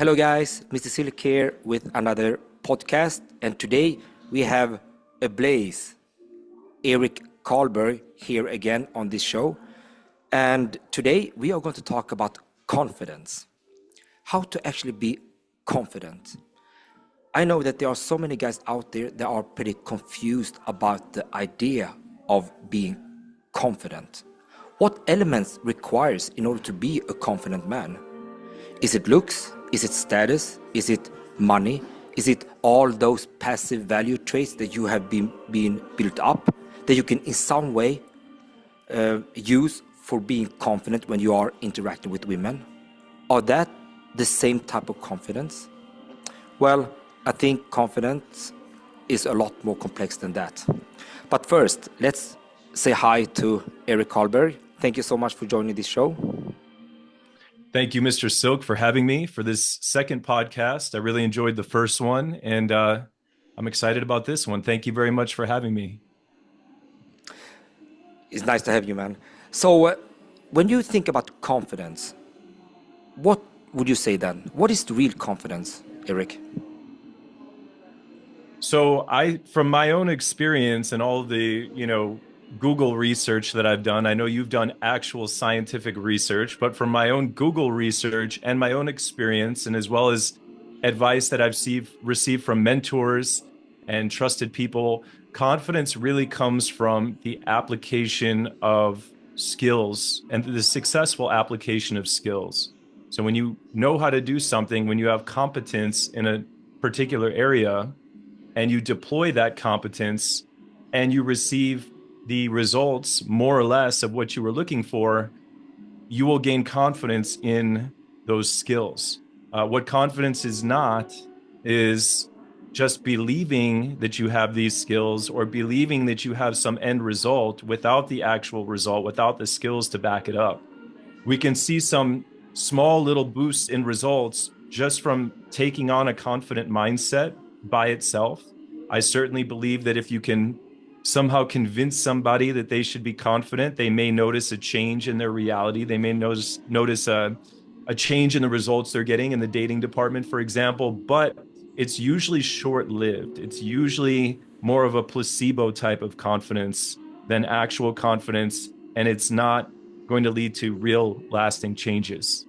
Hello guys, Mr. Silk here with another podcast, and today we have a blaze, Erik Carlberg here again on this show. And today we are going to talk about confidence. How to actually be confident. I know that there are so many guys out there that are pretty confused about the idea of being confident. What elements requires in order to be a confident man? Is it looks? Is it status? Is it money? Is it all those passive value traits that you have been built up that you can in some way use for being confident when you are interacting with women? Are that the same type of confidence? Well, I think confidence is a lot more complex than that. But first, let's say hi to Erik Carlberg. Thank you so much for joining this show. Thank you, Mr. Silk, for having me for this second podcast. I really enjoyed the first one, and I'm excited about this one. Thank you very much for having me. It's nice to have you, man. So, when you think about confidence, what would you say then? What is the real confidence, Erik? So from my own experience and all the, Google research that I've done, I know you've done actual scientific research, but from my own Google research and my own experience, and as well as advice that I've received from mentors and trusted people, confidence really comes from the application of skills and the successful application of skills. So when you know how to do something, when you have competence in a particular area, and you deploy that competence and you receive the results more or less of what you were looking for, you will gain confidence in those skills. What confidence is not is just believing that you have these skills or believing that you have some end result without the actual result, without the skills to back it up. We can see some small little boosts in results just from taking on a confident mindset by itself. I certainly believe that if you can somehow convince somebody that they should be confident, they may notice a change in their reality. They may notice a change in the results they're getting in the dating department, for example, but it's usually short-lived. It's usually more of a placebo type of confidence than actual confidence, and it's not going to lead to real lasting changes.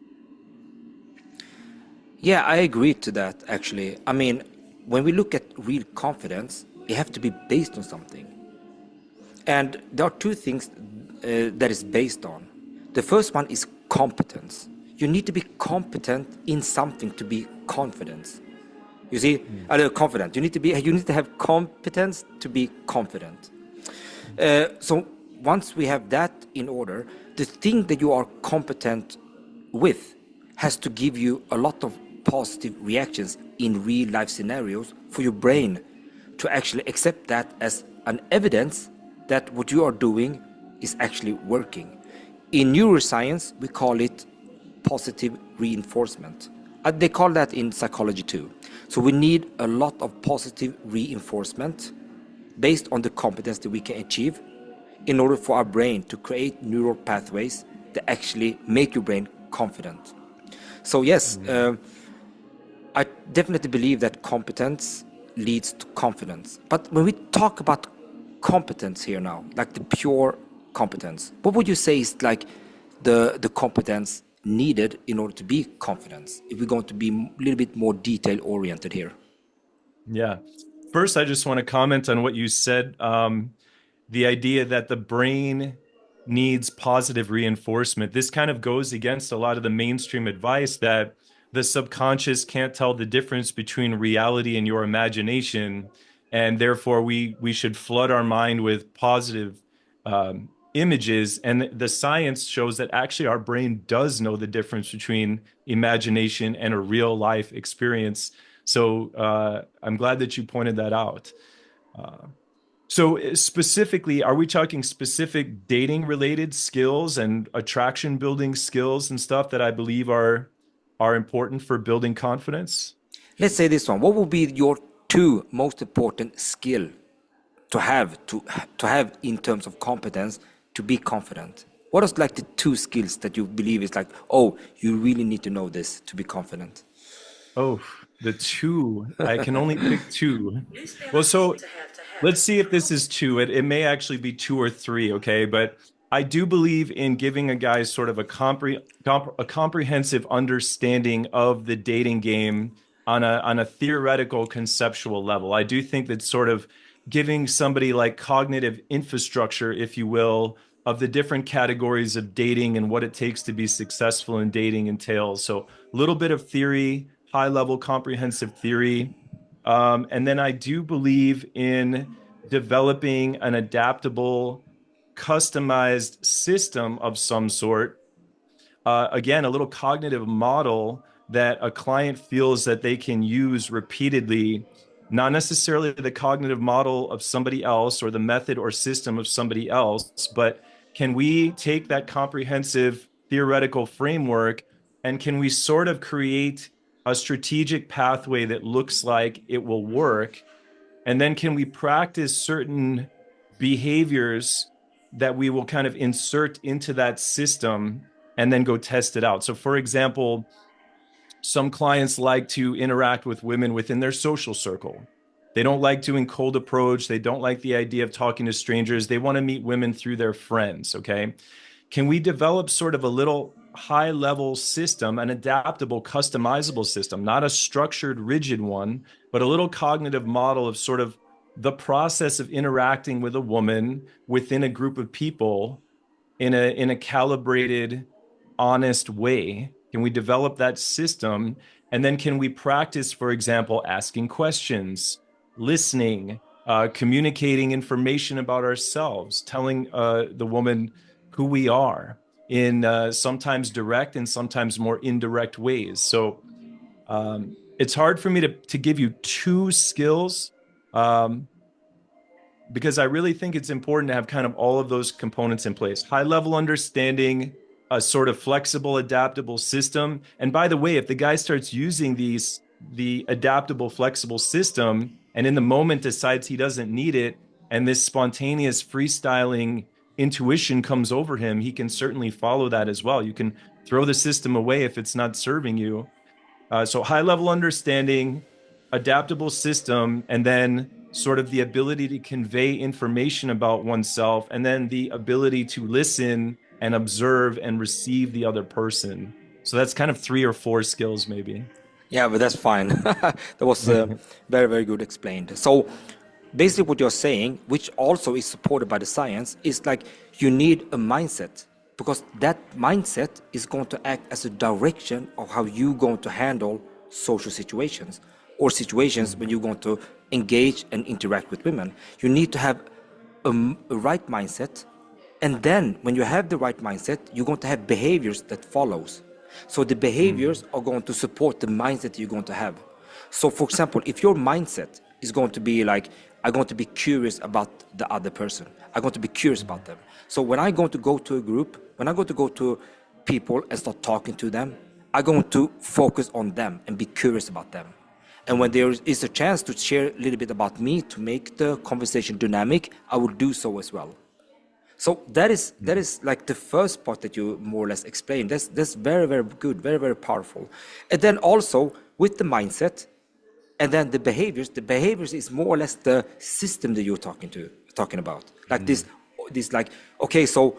Yeah, I agree to that actually. I mean, when we look at real confidence, it have to be based on something. And there are two things that is based on. The first one is competence. You need to be competent in something to be confident. You see, confident. You need to have competence to be confident. So once we have that in order, the thing that you are competent with has to give you a lot of positive reactions in real life scenarios for your brain to actually accept that as an evidence that what you are doing is actually working. In neuroscience, we call it positive reinforcement. They call that in psychology too. So we need a lot of positive reinforcement based on the competence that we can achieve in order for our brain to create neural pathways that actually make your brain confident. So yes, I definitely believe that competence leads to confidence. But when we talk about competence here now, like the pure competence, what would you say is like the competence needed in order to be confident? If we're going to be a little bit more detail oriented here. Yeah. First, I just want to comment on what you said. The idea that the brain needs positive reinforcement. This kind of goes against a lot of the mainstream advice that the subconscious can't tell the difference between reality and your imagination. And therefore, we should flood our mind with positive images. And the science shows that actually our brain does know the difference between imagination and a real life experience. So I'm glad that you pointed that out. So specifically, are we talking specific dating related skills and attraction building skills and stuff that I believe are important for building confidence? Let's say this one. What would be your two most important skill to have in terms of competence to be confident? What is like the two skills that you believe is like, oh, you really need to know this to be confident? Oh, the two. I can only pick two. Well, so let's see if this is two. It may actually be two or three, okay? But I do believe in giving a guy sort of a comprehensive understanding of the dating game on a theoretical, conceptual level. I do think that sort of giving somebody like cognitive infrastructure, if you will, of the different categories of dating and what it takes to be successful in dating entails. So a little bit of theory, high level comprehensive theory. And then I do believe in developing an adaptable, customized system of some sort. Again, a little cognitive model that a client feels that they can use repeatedly, not necessarily the cognitive model of somebody else or the method or system of somebody else, but can we take that comprehensive theoretical framework and can we sort of create a strategic pathway that looks like it will work? And then can we practice certain behaviors that we will kind of insert into that system and then go test it out? So, for example, some clients like to interact with women within their social circle. They don't like doing cold approach. They don't like the idea of talking to strangers. They want to meet women through their friends. Okay. Can we develop sort of a little high level system, an adaptable, customizable system, not a structured, rigid one, but a little cognitive model of sort of the process of interacting with a woman within a group of people in a calibrated, honest way? Can we develop that system? And then can we practice, for example, asking questions, listening, communicating information about ourselves, telling the woman who we are in sometimes direct and sometimes more indirect ways. So it's hard for me to give you two skills. Because I really think it's important to have kind of all of those components in place. High level understanding, a sort of flexible, adaptable system. And by the way, if the guy starts using the adaptable, flexible system, and in the moment decides he doesn't need it, and this spontaneous freestyling intuition comes over him, he can certainly follow that as well. You can throw the system away if it's not serving you. So high level understanding, adaptable system, and then sort of the ability to convey information about oneself, and then the ability to listen and observe and receive the other person. So that's kind of three or four skills, maybe. Yeah, but that's fine. That was very, very good explained. So basically what you're saying, which also is supported by the science, is like you need a mindset, because that mindset is going to act as a direction of how you're going to handle social situations or situations when you're going to engage and interact with women. You need to have a right mindset, and then when you have the right mindset, you're going to have behaviors that follows. So the behaviors are going to support the mindset you're going to have. So for example, if your mindset is going to be like, I'm going to be curious about the other person, I'm going to be curious about them. So when I'm going to go to a group, when I'm going to go to people and start talking to them, I'm going to focus on them and be curious about them. And when there is a chance to share a little bit about me to make the conversation dynamic, I will do so as well. So that is like the first part that you more or less explained. That's very, very good, very, very powerful. And then also with the mindset, and then the behaviors is more or less the system that you're talking about. Like this like, okay, so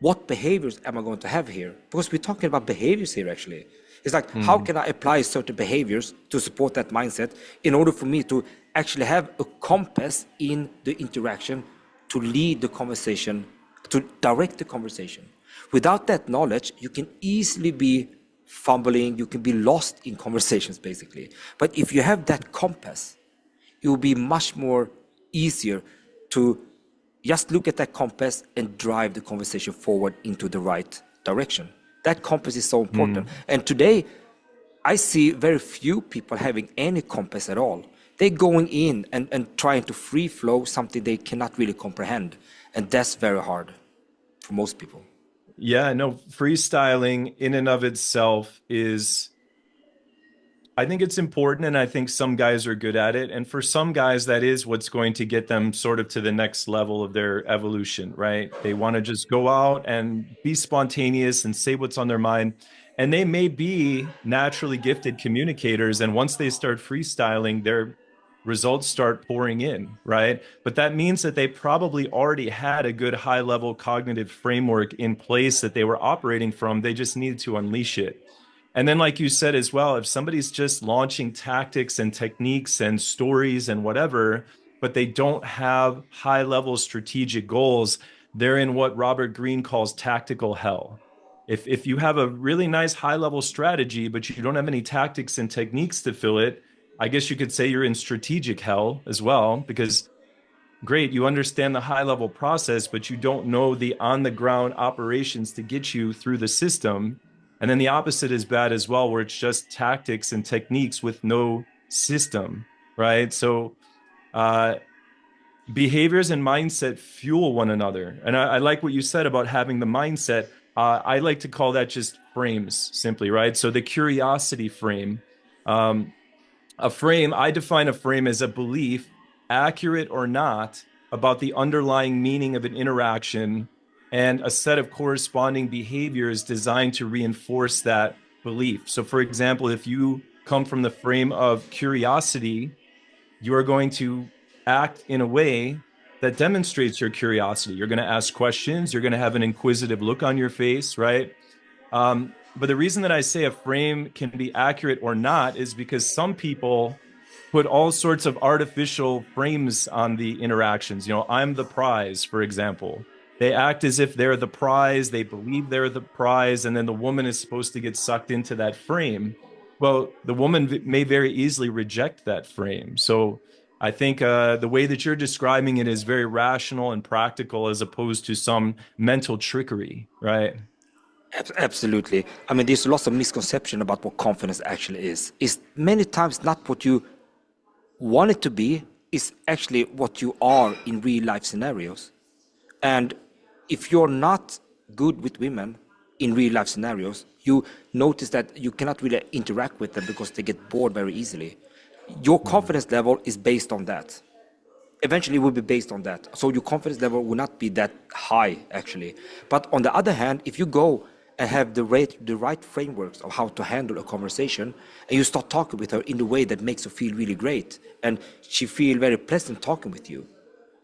what behaviors am I going to have here? Because we're talking about behaviors here actually. It's like, how can I apply certain behaviors to support that mindset in order for me to actually have a compass in the interaction to lead the conversation, to direct the conversation. Without that knowledge, you can easily be fumbling, you can be lost in conversations basically. But if you have that compass, it will be much more easier to just look at that compass and drive the conversation forward into the right direction. That compass is so important. And today, I see very few people having any compass at all. They're going in and trying to free flow something they cannot really comprehend. And that's very hard for most people. Yeah, no, freestyling in and of itself is, I think it's important, and I think some guys are good at it. And for some guys, that is what's going to get them sort of to the next level of their evolution, right? They want to just go out and be spontaneous and say what's on their mind. and they may be naturally gifted communicators. And once they start freestyling, their results start pouring in, right? But that means that they probably already had a good high level cognitive framework in place that they were operating from. They just needed to unleash it. And then, like you said as well, if somebody's just launching tactics and techniques and stories and whatever, but they don't have high level strategic goals, they're in what Robert Greene calls tactical hell. If you have a really nice high level strategy, but you don't have any tactics and techniques to fill it, I guess you could say you're in strategic hell as well, because great, you understand the high level process, but you don't know the on the ground operations to get you through the system. And then the opposite is bad as well, where it's just tactics and techniques with no system, right? So uh, behaviors and mindset fuel one another. And I like what you said about having the mindset. I like to call that just frames simply, right? So the curiosity frame. Um, a frame, I define a frame as a belief, accurate or not, about the underlying meaning of an interaction and a set of corresponding behaviors designed to reinforce that belief. So, for example, if you come from the frame of curiosity, you are going to act in a way that demonstrates your curiosity. You're going to ask questions, you're going to have an inquisitive look on your face, right? But the reason that I say a frame can be accurate or not is because some people put all sorts of artificial frames on the interactions. You know, I'm the prize, for example. They act as if they're the prize, they believe they're the prize, and then the woman is supposed to get sucked into that frame. Well, the woman may very easily reject that frame. So I think the way that you're describing it is very rational and practical as opposed to some mental trickery, right? Absolutely. I mean, there's lots of misconception about what confidence actually is. It's many times not what you want it to be, it's actually what you are in real life scenarios. And if you're not good with women in real life scenarios, you notice that you cannot really interact with them because they get bored very easily. Your confidence level is based on that. Eventually, it will be based on that. So your confidence level will not be that high, actually. But on the other hand, if you go and have the right frameworks of how to handle a conversation, and you start talking with her in the way that makes her feel really great, and she feel very pleasant talking with you,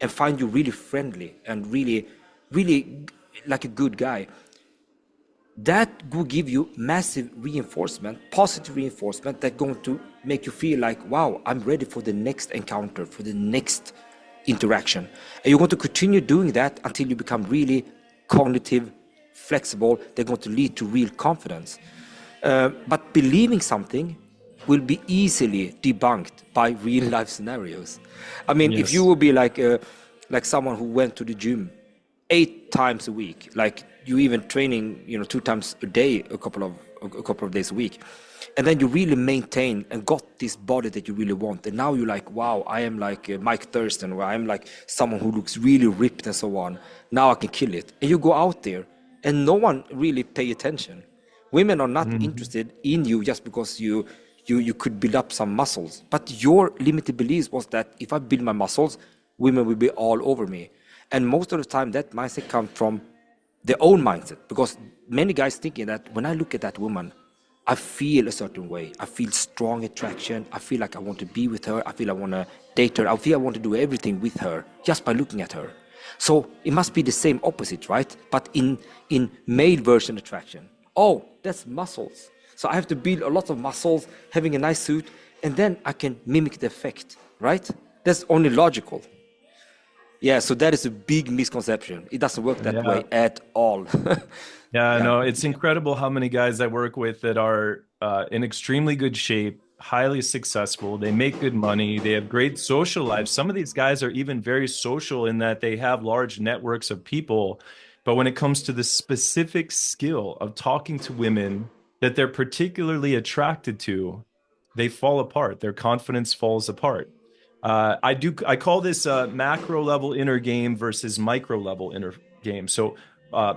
and find you really friendly and really, really like a good guy, that will give you massive reinforcement, positive reinforcement that's going to make you feel like, wow, I'm ready for the next encounter, for the next interaction. And you're going to continue doing that until you become really cognitive, flexible. They're going to lead to real confidence. But believing something will be easily debunked by real life scenarios. I mean, if you Yes. will be like someone who went to the gym 8 times a week, like you even training, 2 times a day, a couple of days a week, and then you really maintain and got this body that you really want, and now you're like, wow, I am like Mike Thurston, or I'm like someone who looks really ripped and so on. Now I can kill it, and you go out there, and no one really pay attention. Women are not Mhm. interested in you just because you could build up some muscles, but your limited beliefs was that if I build my muscles, women will be all over me. And most of the time that mindset comes from their own mindset, because many guys thinking that when I look at that woman, I feel a certain way. I feel strong attraction. I feel like I want to be with her. I feel I want to date her. I feel I want to do everything with her just by looking at her. So it must be the same opposite, right? But in male version attraction. Oh, that's muscles. So I have to build a lot of muscles, having a nice suit, and then I can mimic the effect, right? That's only logical. Yeah, so that is a big misconception. It doesn't work that Yeah. way at all. Yeah, Yeah. no, it's incredible how many guys I work with that are in extremely good shape, highly successful. They make good money. They have great social lives. Some of these guys are even very social in that they have large networks of people. But when it comes to the specific skill of talking to women that they're particularly attracted to, they fall apart. Their confidence falls apart. I call this macro level inner game versus micro level inner game. So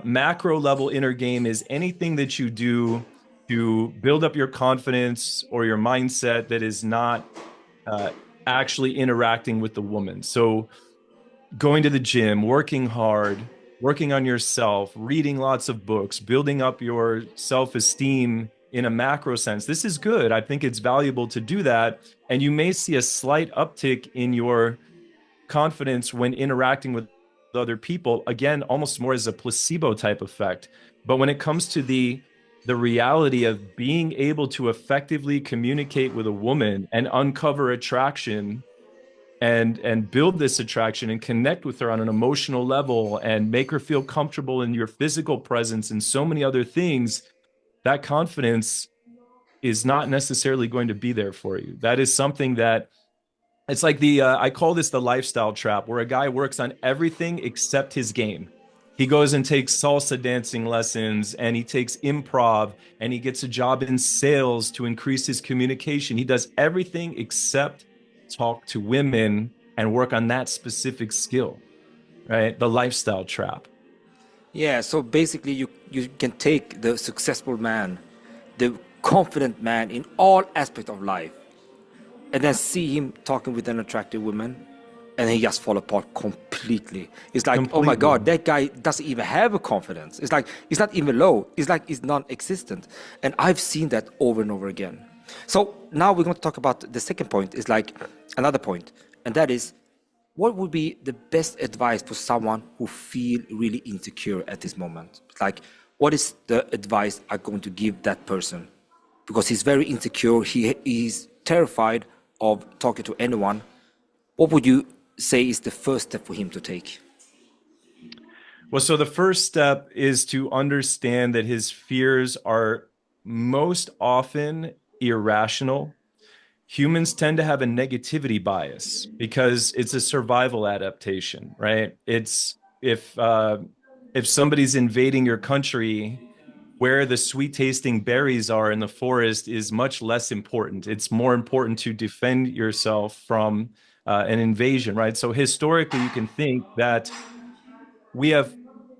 macro level inner game is anything that you do to build up your confidence or your mindset that is not uh, actually interacting with the woman. So going to the gym, working hard, working on yourself, reading lots of books, building up your self-esteem in a macro sense. This is good. I think it's valuable to do that. And you may see a slight uptick in your confidence when interacting with other people, again, almost more as a placebo type effect. But when it comes to the reality of being able to effectively communicate with a woman and uncover attraction and build this attraction and connect with her on an emotional level and make her feel comfortable in your physical presence and so many other things, that confidence is not necessarily going to be there for you. That is something that it's like I call this the lifestyle trap, where a guy works on everything except his game. He goes and takes salsa dancing lessons, and he takes improv, and he gets a job in sales to increase his communication. He does everything except talk to women and work on that specific skill, right? The lifestyle trap. Yeah, so basically you can take the successful man, the confident man in all aspects of life, and then see him talking with an attractive woman, and he just fall apart completely. It's like, oh my Completely. God, that guy doesn't even have a confidence. It's like it's not even low. It's like it's non-existent. And I've seen that over and over again. So now we're going to talk about the second point, is like another point, and that is, what would be the best advice for someone who feel really insecure at this moment? Like, what is the advice I'm going to give that person? Because he's very insecure, he's terrified of talking to anyone. What would you say is the first step for him to take? Well, so the first step is to understand that his fears are most often irrational. Humans tend to have a negativity bias because it's a survival adaptation, right? It's if somebody's invading your country, where the sweet tasting berries are in the forest is much less important. It's more important to defend yourself from an invasion, right? So historically, you can think that we have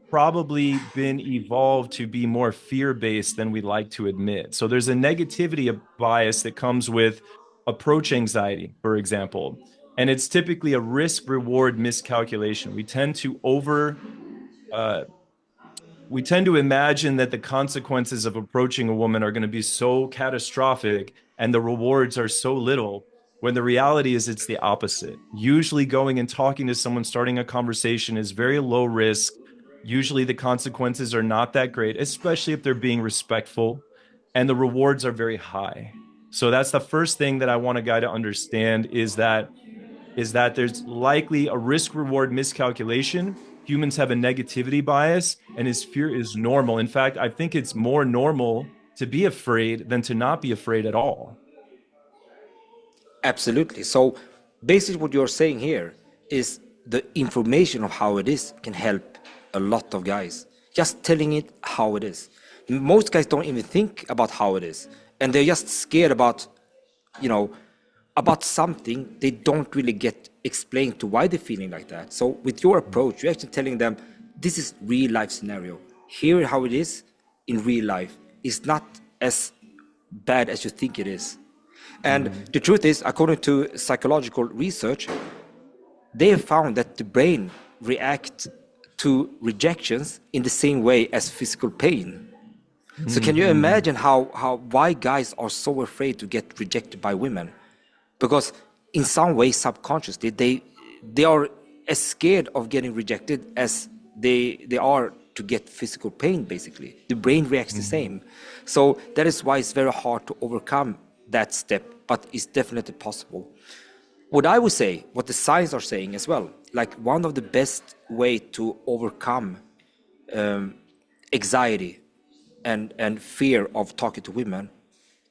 probably been evolved to be more fear-based than we like to admit. So there's a negativity bias that comes with approach anxiety, for example. And it's typically a risk reward miscalculation. Uh, we tend to imagine that the consequences of approaching a woman are going to be so catastrophic and the rewards are so little, when the reality is it's the opposite. Usually going and talking to someone, starting a conversation is very low risk. Usually the consequences are not that great, especially if they're being respectful, and the rewards are very high. So that's the first thing that I want a guy to understand, is that there's likely a risk reward miscalculation. Humans have a negativity bias, and his fear is normal. In fact, I think it's more normal to be afraid than to not be afraid at all. Absolutely. So basically what you're saying here is the information of how it is can help a lot of guys. Just telling it how it is. Most guys don't even think about how it is. And they're just scared about, you know, about something they don't really get explained to why they're feeling like that. So with your approach, you're actually telling them this is real life scenario. Here how it is in real life. It's not as bad as you think it is. And Mm-hmm. the truth is, according to psychological research, they have found that the brain reacts to rejections in the same way as physical pain. So can you Mm-hmm. imagine why guys are so afraid to get rejected by women? Because in some way, subconsciously, they are as scared of getting rejected as they are to get physical pain. Basically, the brain reacts the same. So that is why it's very hard to overcome that step, but it's definitely possible. What I would say, what the science are saying as well, like one of the best way to overcome anxiety and fear of talking to women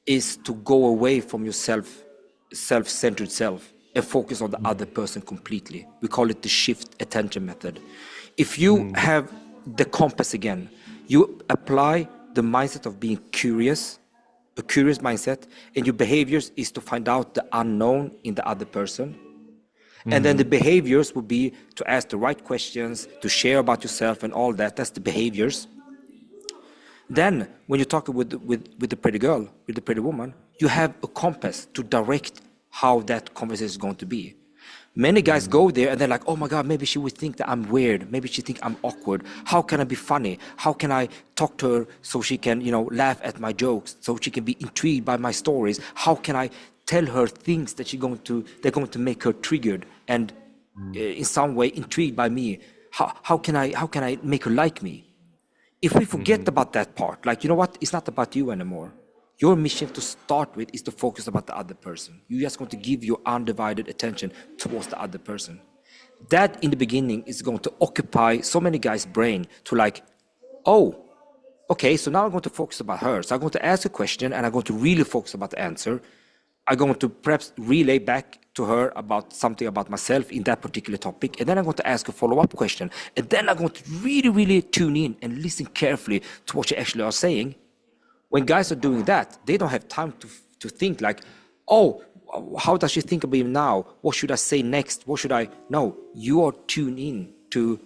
is to go away from your self-centered self and focus on the other person completely. We call it the shift attention method. If you Mm-hmm. have the compass again, you apply the mindset of being curious, a curious mindset, and your behaviors is to find out the unknown in the other person. And then the Mm-hmm. behaviors will be to ask the right questions, to share about yourself and all that. That's the behaviors. Then, when you're talking with the pretty girl, with the pretty woman, you have a compass to direct how that conversation is going to be. Many guys Mm, go there and they're like, oh my God, maybe she would think that I'm weird. Maybe she think I'm awkward. How can I be funny? How can I talk to her so she can, laugh at my jokes, so she can be intrigued by my stories? How can I tell her things that they're going to make her triggered and mm, in some way intrigued by me? How can I make her like me? If we forget mhm. about that part, like, you know what, it's not about you anymore. Your mission to start with is to focus about the other person. You're just going to give your undivided attention towards the other person. That in the beginning is going to occupy so many guys' brain to like, oh, okay, so now I'm going to focus about her. So I'm going to ask a question and I'm going to really focus about the answer. I'm going to perhaps relay back to her about something about myself in that particular topic. And then I'm going to ask a follow-up question. And then I'm going to really, really tune in and listen carefully to what you actually are saying. When guys are doing that, they don't have time to think like, oh, how does she think about me now? What should I say next? What should I? No, you are tuned in to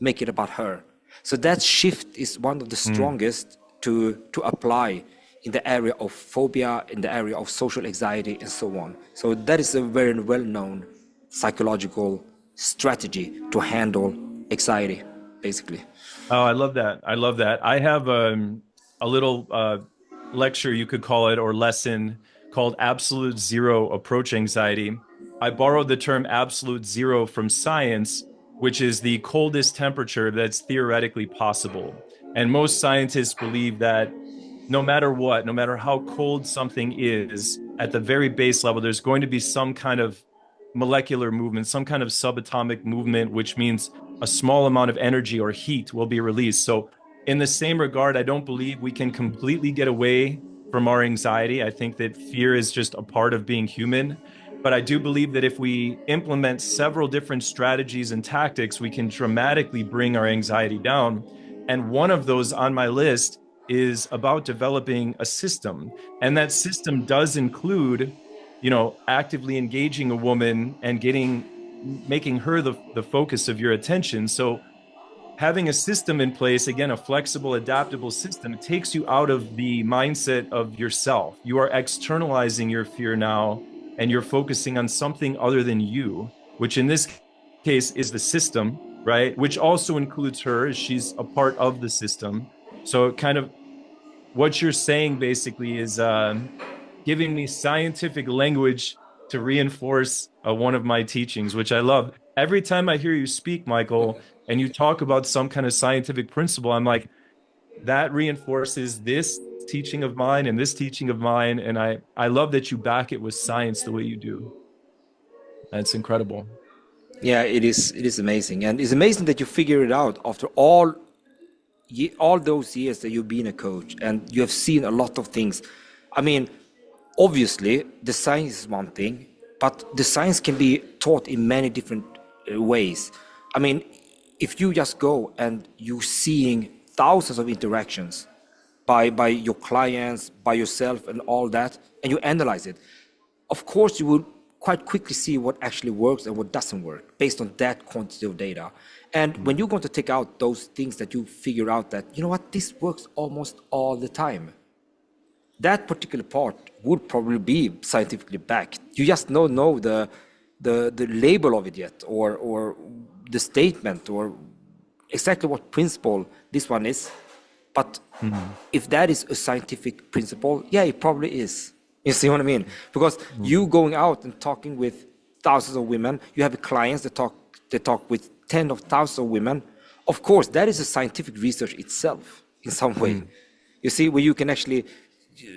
make it about her. So that shift is one of the Mm. strongest to apply in the area of phobia, in the area of social anxiety, and so on. So that is a very well-known psychological strategy to handle anxiety, basically. Oh, I love that. I love that. I have a little lecture, you could call it, or lesson called Absolute Zero Approach Anxiety. I borrowed the term absolute zero from science, which is the coldest temperature that's theoretically possible. And most scientists believe that no matter what, no matter how cold something is, at the very base level, there's going to be some kind of molecular movement, some kind of subatomic movement, which means a small amount of energy or heat will be released. So, in the same regard, I don't believe we can completely get away from our anxiety. I think that fear is just a part of being human. But I do believe that if we implement several different strategies and tactics, we can dramatically bring our anxiety down. And one of those on my list is about developing a system. And that system does include, actively engaging a woman and making her the focus of your attention. So having a system in place, again, a flexible, adaptable system, it takes you out of the mindset of yourself. You are externalizing your fear now, and you're focusing on something other than you, which in this case is the system, right? Which also includes her, as she's a part of the system. So kind of what you're saying basically is giving me scientific language to reinforce one of my teachings, which I love. Every time I hear you speak, Michael, and you talk about some kind of scientific principle, I'm like, that reinforces this teaching of mine and this teaching of mine. And I love that you back it with science the way you do. That's incredible. Yeah, it is amazing, and it's amazing that you figure it out after all those years that you've been a coach and you have seen a lot of things. I mean, obviously, the science is one thing, but the science can be taught in many different ways. I mean, if you just go and you seeing thousands of interactions by your clients, by yourself, and all that, and you analyze it, of course you will quite quickly see what actually works and what doesn't work based on that quantity of data. And when you're going to take out those things that you figure out that, you know what, this works almost all the time, that particular part would probably be scientifically backed. You just don't know the label of it yet, or the statement, or exactly what principle this one is. But Mhm. if that is a scientific principle, yeah, it probably is. You see what I mean? Because you Mhm. going out and talking with thousands of women, you have clients that talk with tens of thousands of women. Of course, that is a scientific research itself in some way. Mhm. You see, where you can actually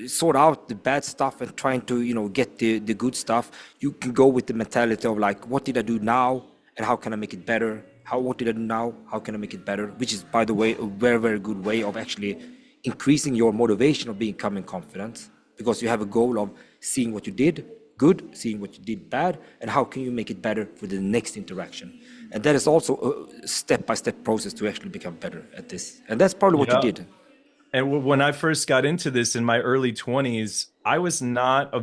sort out the bad stuff and trying to get the good stuff. You can go with the mentality of like, what did I do now and how can I make it better? What did I do now? How can I make it better? Which is, by the way, a very, very good way of actually increasing your motivation of becoming confident, because you have a goal of seeing what you did good, seeing what you did bad, and how can you make it better for the next interaction. And that is also a step-by-step process to actually become better at this. And that's probably what you Yeah. did. And when I first got into this in my early 20s, I was not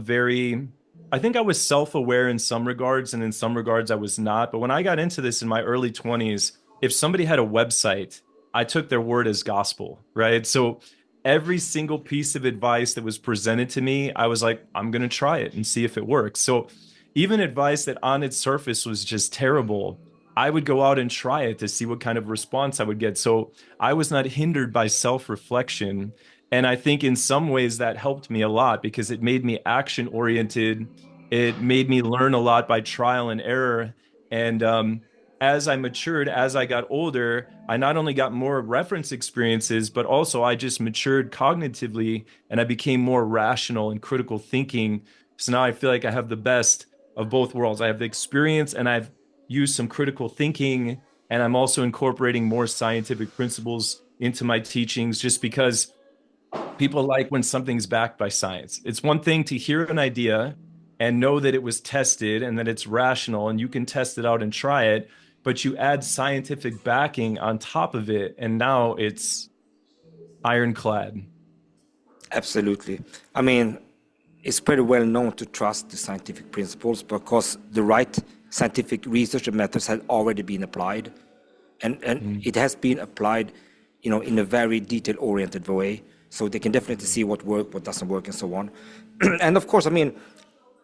I think I was self-aware in some regards, and in some regards I was not. But when I got into this in my early 20s, if somebody had a website, I took their word as gospel, right? So every single piece of advice that was presented to me, I was like, I'm going to try it and see if it works. So even advice that on its surface was just terrible, I would go out and try it to see what kind of response I would get. So I was not hindered by self-reflection. And I think in some ways that helped me a lot because it made me action oriented. It made me learn a lot by trial and error. And as I matured, as I got older, I not only got more reference experiences, but also I just matured cognitively and I became more rational and critical thinking. So now I feel like I have the best of both worlds. I have the experience and I've used some critical thinking, and I'm also incorporating more scientific principles into my teachings just because people like when something's backed by science. It's one thing to hear an idea and know that it was tested and that it's rational and you can test it out and try it, but you add scientific backing on top of it, and now it's ironclad. Absolutely. I mean, it's pretty well known to trust the scientific principles because the right scientific research and methods have already been applied, and Mm. it has been applied, in a very detail-oriented way. So they can definitely see what works, what doesn't work, and so on. And of course, I mean,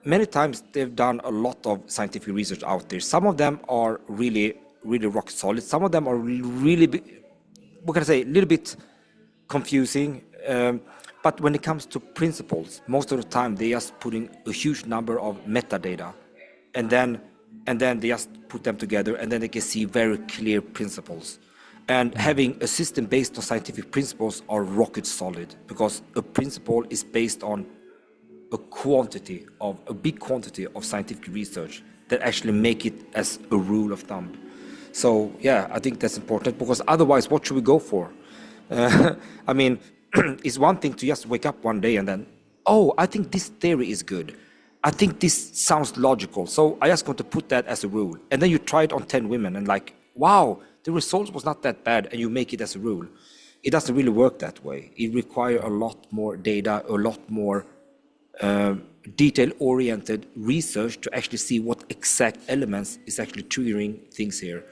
many times they've done a lot of scientific research out there. Some of them are really, really rock solid. Some of them are really, what can I say, a little bit confusing. But when it comes to principles, most of the time they just putting a huge number of metadata, and then they just put them together, and then they can see very clear principles. And having a system based on scientific principles are rocket solid because a principle is based on a big quantity of scientific research that actually make it as a rule of thumb. So yeah, I think that's important because otherwise, what should we go for? I mean, it's one thing to just wake up one day and then, oh, I think this theory is good. I think this sounds logical. So I just going to put that as a rule. And then you try it on 10 women and like, wow, the results was not that bad. And you make it as a rule. It doesn't really work that way. It requires a lot more data, a lot more detail-oriented research to actually see what exact elements is actually triggering things here.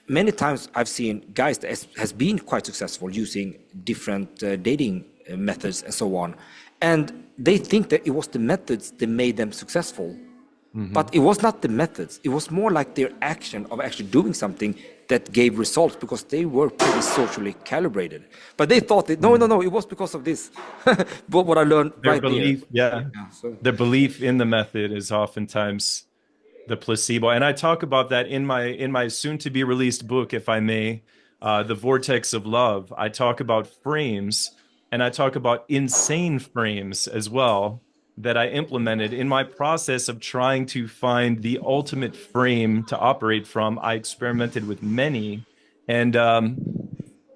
Many times I've seen guys that has been quite successful using different dating methods and so on, and they think that it was the methods that made them successful. Mm-hmm. But it was not the methods. It was more like their action of actually doing something that gave results because they were pretty socially calibrated. But they thought that, no, no, no, it was because of this. But what I learned Their right there. belief, yeah, Yeah, so. their belief in the method is oftentimes the placebo. And I talk about that in my soon to be released book, if I may, The Vortex of Love. I talk about frames and I talk about insane frames as well that I implemented in my process of trying to find the ultimate frame to operate from. I experimented with many, and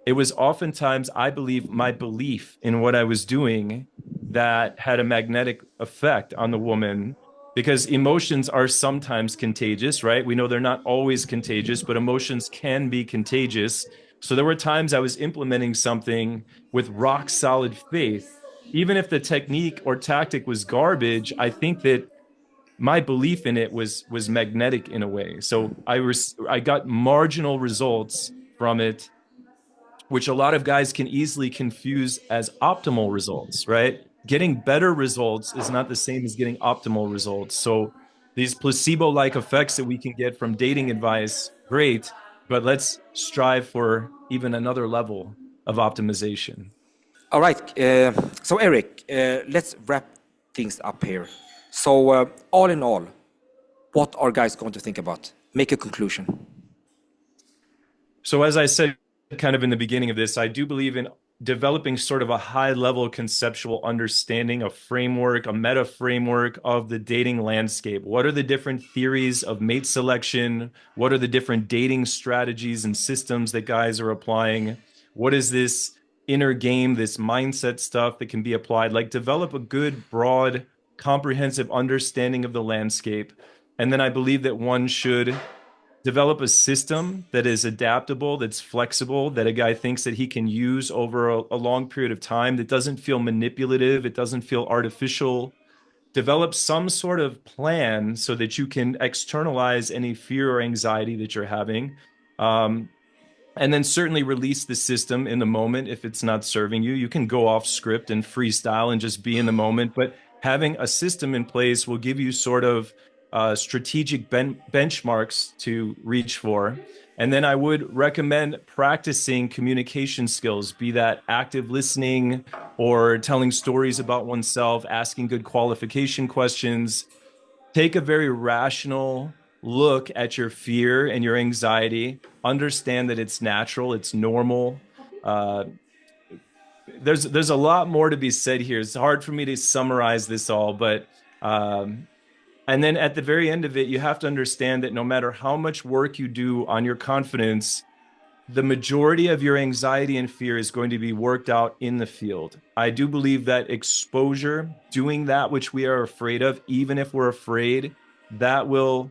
it was oftentimes, I believe, my belief in what I was doing that had a magnetic effect on the woman, because emotions are sometimes contagious, right? We know they're not always contagious, but emotions can be contagious. So there were times I was implementing something with rock solid faith. Even if the technique or tactic was garbage, I think that my belief in it was magnetic in a way. So I got marginal results from it, which a lot of guys can easily confuse as optimal results, right? Getting better results is not the same as getting optimal results. So these placebo-like effects that we can get from dating advice, great, but let's strive for even another level of optimization. All right. So, Eric, let's wrap things up here. So, all in all, what are guys going to think about? Make a conclusion. So, as I said kind of in the beginning of this, I do believe in developing sort of a high level conceptual understanding, a framework, a meta framework of the dating landscape. What are the different theories of mate selection? What are the different dating strategies and systems that guys are applying? What is this inner game, this mindset stuff that can be applied? Like, develop a good, broad, comprehensive understanding of the landscape. And then I believe that one should develop a system that is adaptable, that's flexible, that a guy thinks that he can use over a long period of time, that doesn't feel manipulative, it doesn't feel artificial. Develop some sort of plan so that you can externalize any fear or anxiety that you're having. Um, and then certainly release the system in the moment if it's not serving you. You can go off script and freestyle and just be in the moment, but having a system in place will give you sort of strategic benchmarks to reach for. And then I would recommend practicing communication skills, be that active listening or telling stories about oneself, asking good qualification questions. Take a very rational look at your fear and your anxiety. Understand that it's natural, it's normal. Uh, there's a lot more to be said here. It's hard for me to summarize this all, but and then at the very end of it, you have to understand that no matter how much work you do on your confidence, the majority of your anxiety and fear is going to be worked out in the field. I do believe that exposure, doing that which we are afraid of, even if we're afraid, that will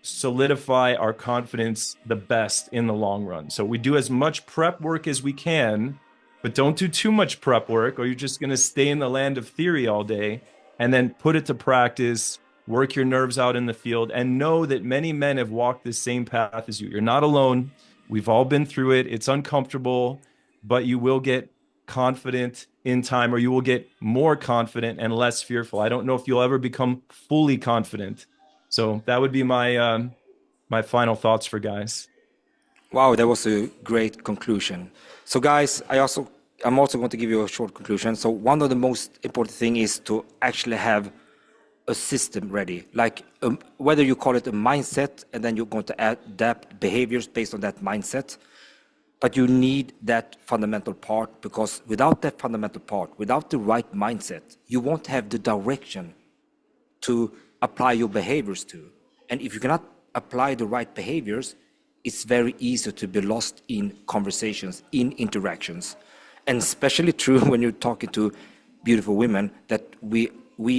solidify our confidence the best in the long run. So we do as much prep work as we can, but don't do too much prep work, or you're just going to stay in the land of theory all day. And then put it to practice, work your nerves out in the field, and know that many men have walked the same path as you. You're not alone. We've all been through it. It's uncomfortable, but you will get confident in time, or you will get more confident and less fearful. I don't know if you'll ever become fully confident. So that would be my final thoughts for guys. Wow, that was a great conclusion. So, guys, I'm also going to give you a short conclusion. So, one of the most important thing is to actually have a system ready, like whether you call it a mindset, and then you're going to adapt behaviors based on that mindset. But you need that fundamental part, because without that fundamental part, without the right mindset, you won't have the direction to apply your behaviors to. And if you cannot apply the right behaviors, it's very easy to be lost in conversations, in interactions. And especially true when you're talking to beautiful women that we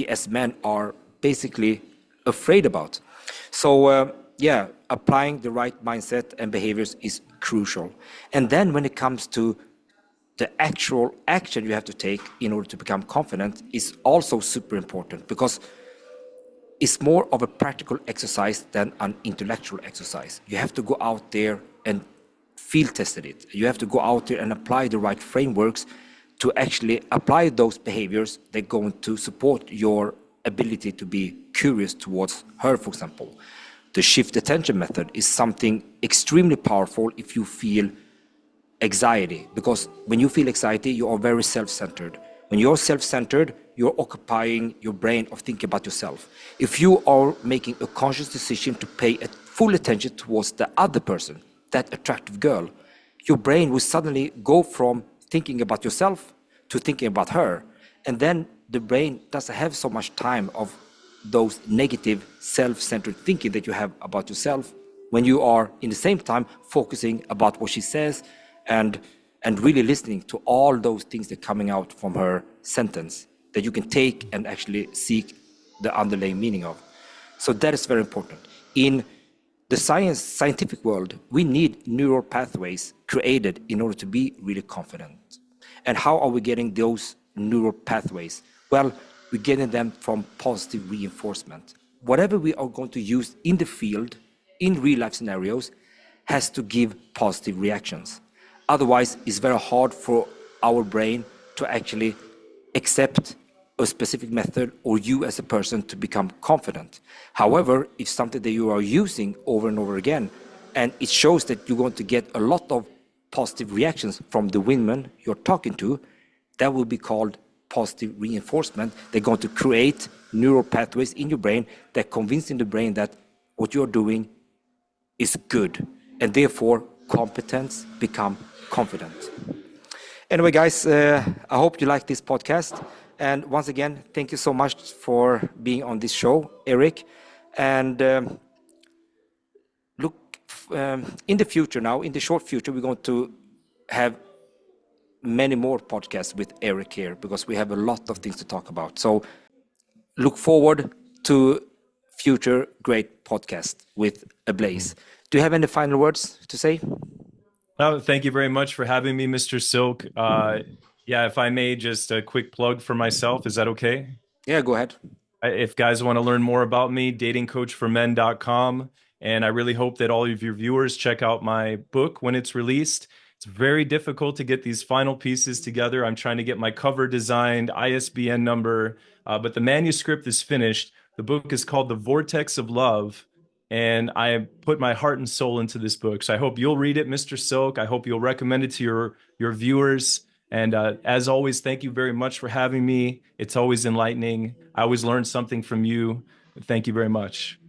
as men are basically afraid about. So yeah, applying the right mindset and behaviors is crucial. And then when it comes to the actual action you have to take in order to become confident is also super important, because it's more of a practical exercise than an intellectual exercise. You have to go out there and field tested it. You have to go out there and apply the right frameworks to actually apply those behaviors that are going to support your ability to be curious towards her, for example. The shift attention method is something extremely powerful if you feel anxiety, because when you feel anxiety, you are very self-centered. When you're self-centered, you're occupying your brain of thinking about yourself. If you are making a conscious decision to pay a full attention towards the other person, that attractive girl, your brain will suddenly go from thinking about yourself to thinking about her. And then the brain doesn't have so much time of those negative self-centered thinking that you have about yourself, when you are in the same time focusing about what she says and really listening to all those things that are coming out from her sentence that you can take and actually seek the underlying meaning of. So that is very important. In the scientific world, we need neural pathways created in order to be really confident. And how are we getting those neural pathways? Well, we're getting them from positive reinforcement. Whatever we are going to use in the field, in real life scenarios, has to give positive reactions. Otherwise, it's very hard for our brain to actually accept a specific method or you as a person to become confident. However, if something that you are using over and over again, and it shows that you're going to get a lot of positive reactions from the women you're talking to, that will be called positive reinforcement. They're going to create neural pathways in your brain that convincing the brain that what you're doing is good, and therefore competence become confident. Anyway, guys, I hope you like this podcast. And once again, thank you so much for being on this show, Erik. And look, in the future now, in the short future, we're going to have many more podcasts with Erik here, because we have a lot of things to talk about. So look forward to future great podcast with Ablaze. Do you have any final words to say? Oh, thank you very much for having me, Mr. Silk. Yeah, if I may, just a quick plug for myself. Is that okay? Yeah, go ahead. If guys want to learn more about me, datingcoachformen.com. And I really hope that all of your viewers check out my book when it's released. It's It's very difficult to get these final pieces together. I'm trying to get my cover designed, ISBN number, but the manuscript is finished. The book is called The Vortex of Love, and I put my heart and soul into this book. So I hope you'll read it, Mr. Silk. I hope you'll recommend it to your viewers. And as always, thank you very much for having me. It's always enlightening. I always learn something from you. Thank you very much.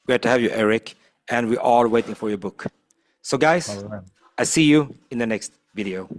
Great to have you, Eric, and we're all waiting for your book. So, All guys, right. I see you in the next video.